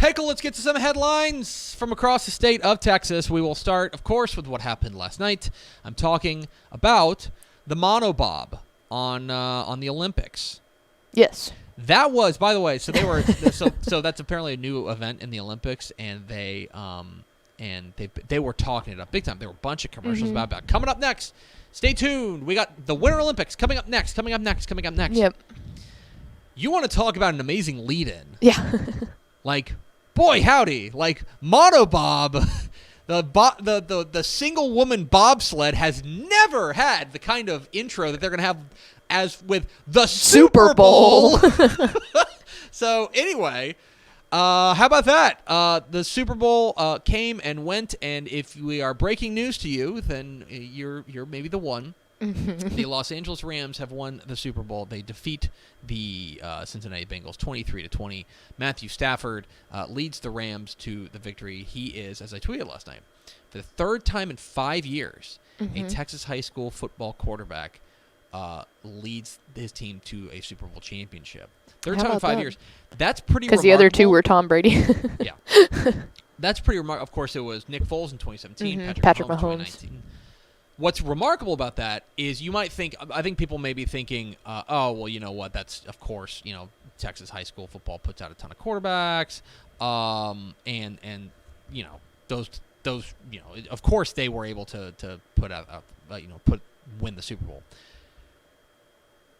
Heckle, let's get to some headlines from across the state of Texas. We will start, of course, with what happened last night. I'm talking about the monobob on the Olympics. Yes. That was, by the way, so they were so that's apparently a new event in the Olympics, and they were talking it up big time. There were a bunch of commercials about coming up next. Stay tuned. We got the Winter Olympics coming up next. Yep. You want to talk about an amazing lead-in? Yeah. Like, boy, howdy! Like monobob, the single woman bobsled has never had the kind of intro that they're gonna have as with the Super Bowl. So anyway, how about that? The Super Bowl came and went, and if we are breaking news to you, then you're maybe the one. The Los Angeles Rams have won the Super Bowl. They defeat the Cincinnati Bengals 23-20. Matthew Stafford leads the Rams to the victory. He is, as I tweeted last night, for the third time in 5 years, a Texas high school football quarterback leads his team to a Super Bowl championship. Third time in 5 years. That's pretty remarkable. Because the other two were Tom Brady. Yeah. That's pretty remarkable. Of course, it was Nick Foles in 2017, Patrick Mahomes in Mahomes. 2019. What's remarkable about that is you might think, I think people may be thinking, oh, well, you know what, that's, of course, Texas high school football puts out a ton of quarterbacks, and those, of course they were able to put out, win the Super Bowl.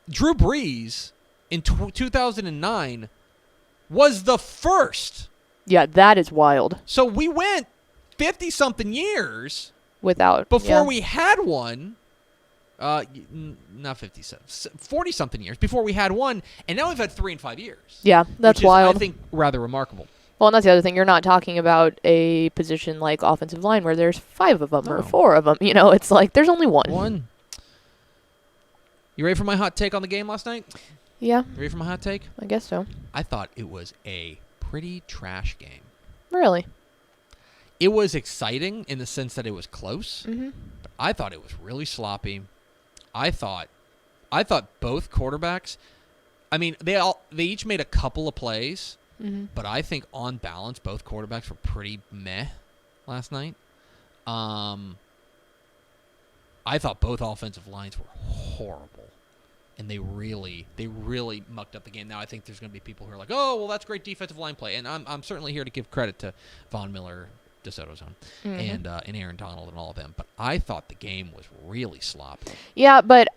Drew Brees in 2009 was the first. Yeah, that is wild. So we went 50-something years before we had one, not 57, 40-something years before we had one, and now we've had 3 in 5 years. Yeah, that's which wild. is, I think, rather remarkable. Well, and that's the other thing. You're not talking about a position like offensive line where there's 5 of them or 4 of them. It's like there's only one. You ready for my hot take on the game last night? Yeah. You ready for my hot take? I guess so. I thought it was a pretty trash game. Really? It was exciting in the sense that it was close, Mm-hmm. but I thought it was really sloppy. I thought both quarterbacks, I mean, they each made a couple of plays, but I think on balance both quarterbacks were pretty meh last night. I thought both offensive lines were horrible, and they really mucked up the game. Now I think there's going to be people who are like, "Oh, well, that's great defensive line play," and I'm certainly here to give credit to Von Miller, DeSoto's on, and Aaron Donald and all of them. But I thought the game was really sloppy. Yeah, but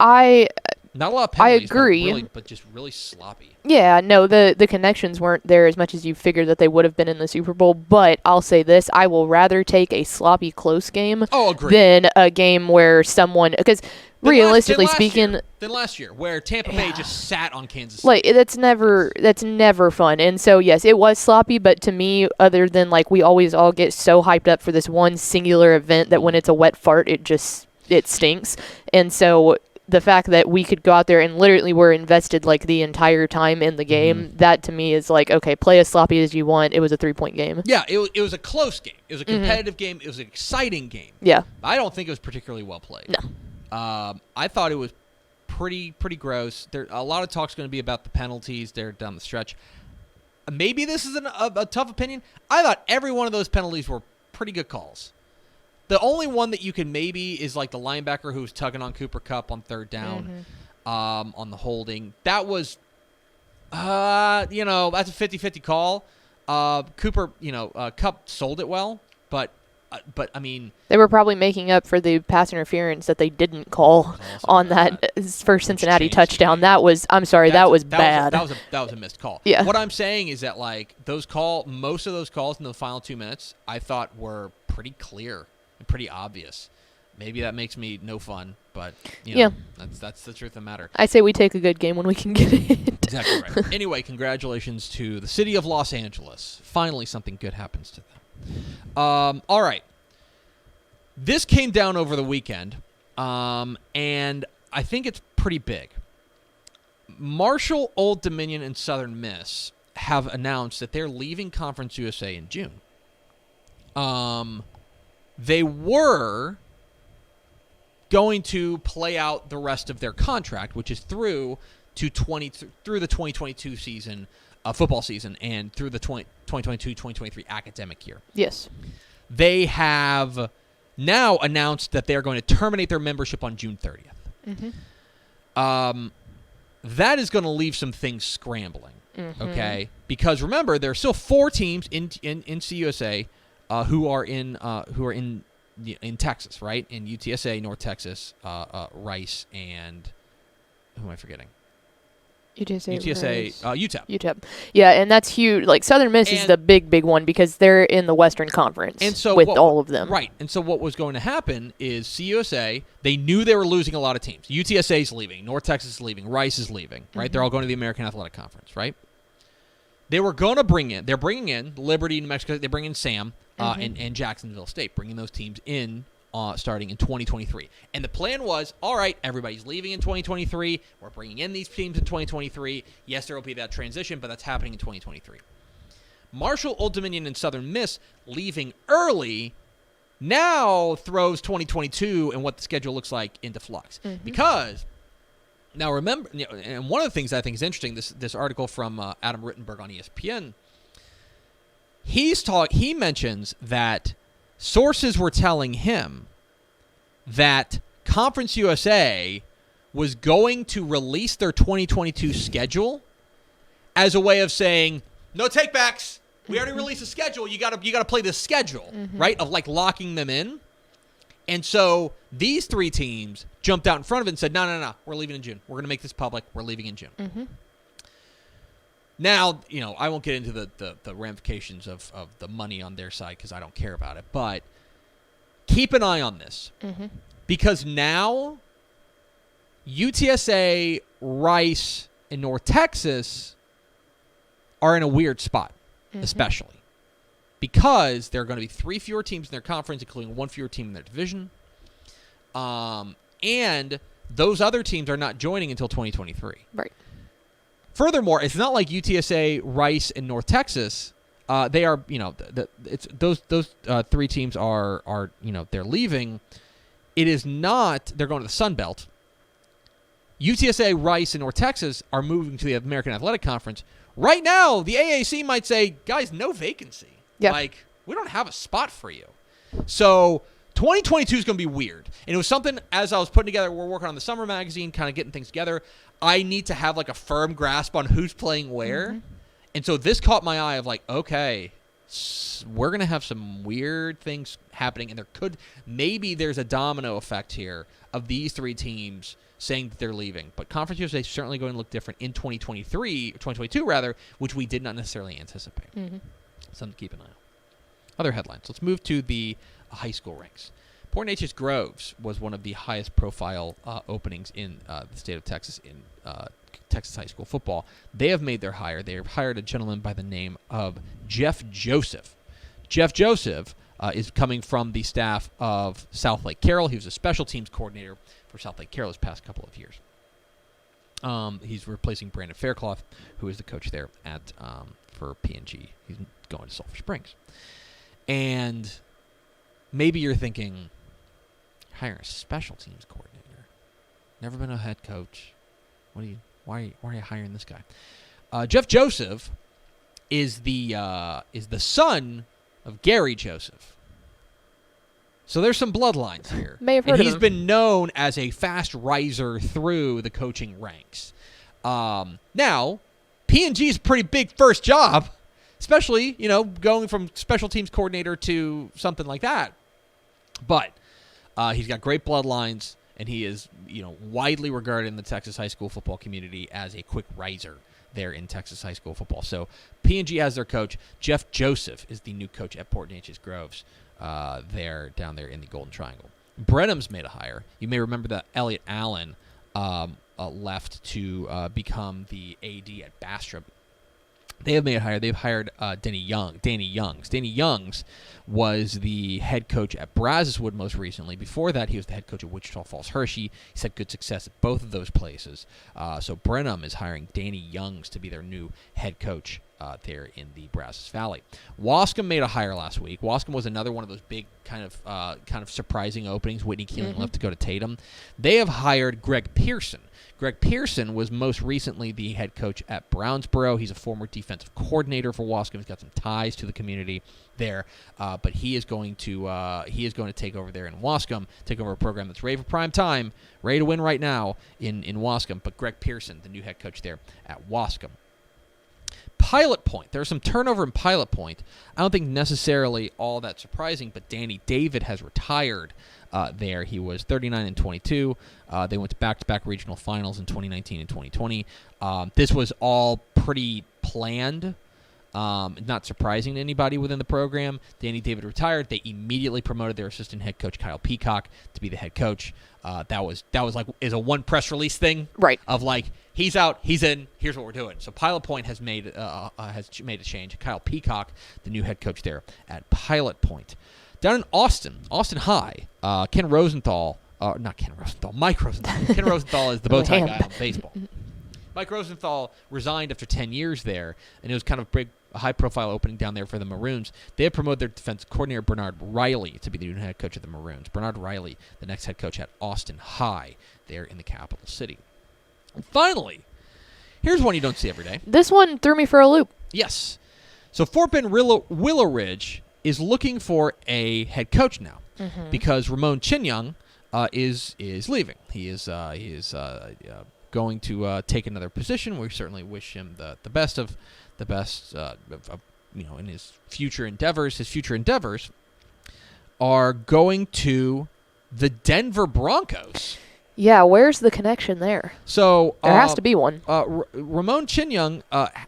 not a lot of penalties. I agree, but just really sloppy. Yeah, no, the connections weren't there as much as you figured that they would have been in the Super Bowl. But I'll say this: I will rather take a sloppy, close game than a game where someone because. Realistically speaking, than last year, where Tampa Bay just sat on Kansas City. Like that's never fun. And so yes, it was sloppy, but to me, other than like we always all get so hyped up for this one singular event that when it's a wet fart, it stinks. And so the fact that we could go out there and literally were invested like the entire time in the game, that to me is like, okay, play as sloppy as you want. It was a 3-point game. Yeah, it was a close game. It was a competitive game. It was an exciting game. Yeah. I don't think it was particularly well played. No. I thought it was pretty gross. A lot of talk's going to be about the penalties there down the stretch. Maybe this is a tough opinion. I thought every one of those penalties were pretty good calls. The only one that you can maybe is like the linebacker who was tugging on Cooper Kupp on 3rd down on the holding. That was, that's a 50-50 call. Cooper, Kupp sold it well, but I mean, they were probably making up for the pass interference that they didn't call on that first Cincinnati touchdown. That was bad. That was a missed call. Yeah. What I'm saying is that like most of those calls in the final 2 minutes, I thought were pretty clear and pretty obvious. Maybe that makes me no fun, but that's the truth of the matter. I say we take a good game when we can get it. Exactly right. Anyway, congratulations to the city of Los Angeles. Finally, something good happens to them. All right. This came down over the weekend, and I think it's pretty big. Marshall, Old Dominion, and Southern Miss have announced that they're leaving Conference USA in June. They were going to play out the rest of their contract, which is through the 2022 season football season and through the 2022-2023 academic year. Yes. They have now announced that they are going to terminate their membership on June 30th. That is going to leave some things scrambling, okay? Because remember, there are still 4 teams in CUSA who are in Texas, right? In UTSA, North Texas, Rice, and who am I forgetting? UTSA, UTEP. UTEP. Yeah, and that's huge. Like, Southern Miss is the big one because they're in the Western Conference all of them. Right. And so what was going to happen is CUSA, they knew they were losing a lot of teams. UTSA is leaving. North Texas is leaving. Rice is leaving, right? They're all going to the American Athletic Conference, right? They were going to they're bringing in Liberty, New Mexico. They bring in Sam and Jacksonville State, bringing those teams in starting in 2023. And the plan was, all right, everybody's leaving in 2023. We're bringing in these teams in 2023. Yes, there will be that transition, but that's happening in 2023. Marshall, Old Dominion, and Southern Miss leaving early now throws 2022 and what the schedule looks like into flux. Because, now remember, and one of the things I think is interesting, this article from Adam Rittenberg on ESPN, he mentions that sources were telling him that Conference USA was going to release their 2022 schedule as a way of saying, no takebacks. We already released the schedule. You got to play this schedule, right? Of like locking them in. And so these 3 teams jumped out in front of it and said, no, we're leaving in June. We're going to make this public. We're leaving in June. Now, I won't get into the ramifications of the money on their side because I don't care about it. But keep an eye on this because now UTSA, Rice, and North Texas are in a weird spot, especially because there are going to be 3 fewer teams in their conference, including 1 fewer team in their division. And those other teams are not joining until 2023. Right. Furthermore, it's not like UTSA, Rice, and North Texas. They are, it's those 3 teams are they're leaving. It is not. They're going to the Sun Belt. UTSA, Rice, and North Texas are moving to the American Athletic Conference. Right now, the AAC might say, guys, no vacancy. Yeah. Like, we don't have a spot for you. So 2022 is going to be weird. And it was something, as I was putting together, we're working on the summer magazine, kind of getting things together. I need to have like a firm grasp on who's playing where. And so this caught my eye of like, okay, we're going to have some weird things happening. And maybe there's a domino effect here of these 3 teams saying that they're leaving. But Conference USA is certainly going to look different in 2022 rather, which we did not necessarily anticipate. Something to keep an eye on. Other headlines. Let's move to the high school ranks. Port Neches Groves was one of the highest profile openings in the state of Texas in Texas high school football. They have made their hire. They have hired a gentleman by the name of Jeff Joseph. Jeff Joseph is coming from the staff of South Lake Carroll. He was a special teams coordinator for South Lake Carroll this past couple of years. He's replacing Brandon Faircloth, who is the coach there for P&G. He's going to Sulphur Springs. And maybe you're thinking, hire a special teams coordinator. Never been a head coach. Why are you hiring this guy? Jeff Joseph is the son of Gary Joseph. So there's some bloodlines here. May have heard of him. He's been known as a fast riser through the coaching ranks. Now, P&G is a pretty big first job, especially, going from special teams coordinator to something like that. But he's got great bloodlines, and he is, widely regarded in the Texas high school football community as a quick riser there in Texas high school football. So P&G has their coach. Jeff Joseph is the new coach at Port Neches Groves down there in the Golden Triangle. Brenham's made a hire. You may remember that Elliot Allen left to become the AD at Bastrop. They have made a hire. They've hired Danny Youngs. Danny Youngs was the head coach at Brazoswood most recently. Before that, he was the head coach at Wichita Falls Hershey. He's had good success at both of those places. So Brenham is hiring Danny Youngs to be their new head coach there in the Brazos Valley. Waskom made a hire last week. Waskom was another one of those big kind of surprising openings. Whitney Keeling left to go to Tatum. They have hired Greg Pearson. Greg Pearson was most recently the head coach at Brownsboro. He's a former defensive coordinator for Waskom. He's got some ties to the community there, but he is going to take over there in Waskom, take over a program that's ready for prime time, ready to win right now in Waskom. But Greg Pearson, the new head coach there at Waskom. Pilot Point. There's some turnover in Pilot Point. I don't think necessarily all that surprising, but Danny David has retired there. He was 39-22. They went to back-to-back regional finals in 2019 and 2020. This was all pretty planned. Not surprising to anybody within the program. Danny David retired. They immediately promoted their assistant head coach Kyle Peacock to be the head coach. That was like is a one press release thing, right? Of like he's out, he's in. Here's what we're doing. So Pilot Point has made a change. Kyle Peacock, the new head coach there at Pilot Point. Down in Austin High, Mike Rosenthal. Ken Rosenthal is the bow tie guy on baseball. Mike Rosenthal resigned after 10 years there, and it was kind of a high-profile opening down there for the Maroons. They have promoted their defense coordinator, Bernard Riley, to be the new head coach of the Maroons. Bernard Riley, the next head coach at Austin High, there in the capital city. And finally, here's one you don't see every day. This one threw me for a loop. Yes. So Fort Bend Willowridge is looking for a head coach now because Ramen Chinyoung is leaving. He is going to take another position. We certainly wish him the best of in his future endeavors. His future endeavors are going to the Denver Broncos. Yeah, where's the connection there? So there has to be one. Ramen Chinyoung,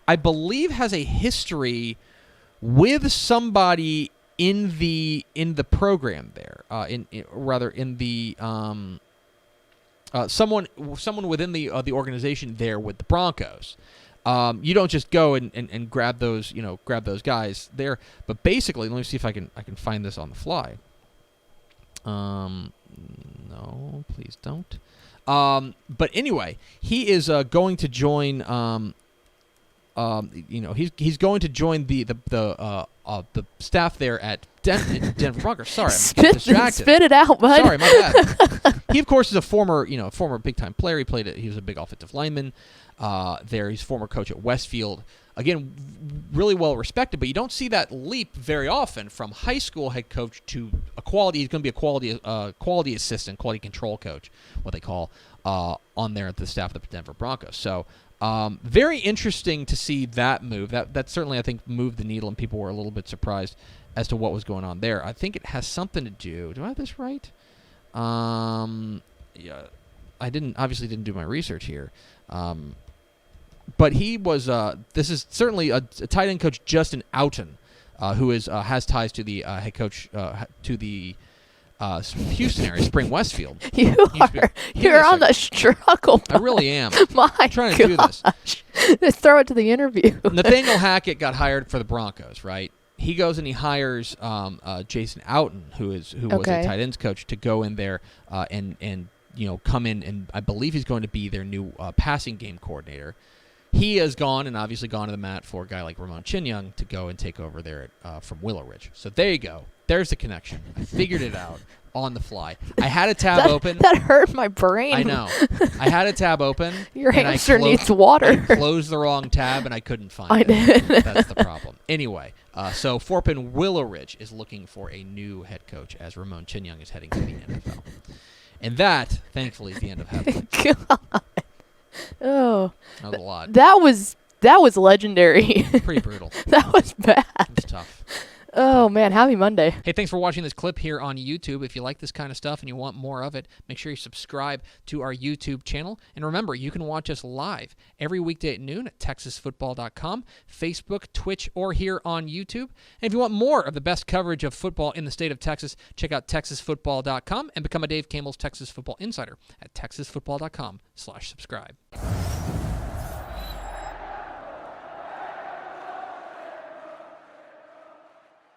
I believe, has a history with somebody in the program there. Someone within the organization there with the Broncos. You don't just go and grab those guys there. But basically, let me see if I can find this on the fly. No, please don't. But anyway, he is going to join. He's going to join the staff there at Denver Broncos. Sorry, I'm distracted. Spit it out, bud. Sorry, my bad. He of course is a former big time player. He was a big offensive lineman. There, he's former coach at Westfield. Again, really well respected, but you don't see that leap very often from high school head coach to a quality. He's going to be a quality assistant, quality control coach, what they call, on there at the staff of the Denver Broncos. So. Very interesting to see that move. That certainly, I think, moved the needle, and people were a little bit surprised as to what was going on there. I think it has something to do. Do I have this right? Yeah, I obviously didn't do my research here. But he was. This is certainly a tight end coach, Justin Outen, who has ties to the head coach to the. Houston area, Spring Westfield. You're on the struggle. I really am. I'm trying to do this. Just throw it to the interview. Nathaniel Hackett got hired for the Broncos, right? He goes and he hires Jason Outen, who was a tight ends coach, to go in there and come in, and I believe he's going to be their new passing game coordinator. He has gone and obviously gone to the mat for a guy like Ramen Chinyoung to go and take over there from Willowridge. So there you go. There's the connection. I figured it out on the fly. I had a tab open. That hurt my brain. I know. I had a tab open. Your hamster needs water. I closed the wrong tab and I couldn't find it. I did. That's the problem. Anyway, so Fort Bend Willowridge is looking for a new head coach as Ramen Chinyoung is heading to the NFL. And that, thankfully, is the end of headlines. God. Oh. That was a lot. That was legendary. Pretty brutal. That was bad. It was tough. Oh, man. Happy Monday. Hey, thanks for watching this clip here on YouTube. If you like this kind of stuff and you want more of it, make sure you subscribe to our YouTube channel. And remember, you can watch us live every weekday at noon at TexasFootball.com, Facebook, Twitch, or here on YouTube. And if you want more of the best coverage of football in the state of Texas, check out TexasFootball.com and become a Dave Campbell's Texas Football Insider at TexasFootball.com/subscribe.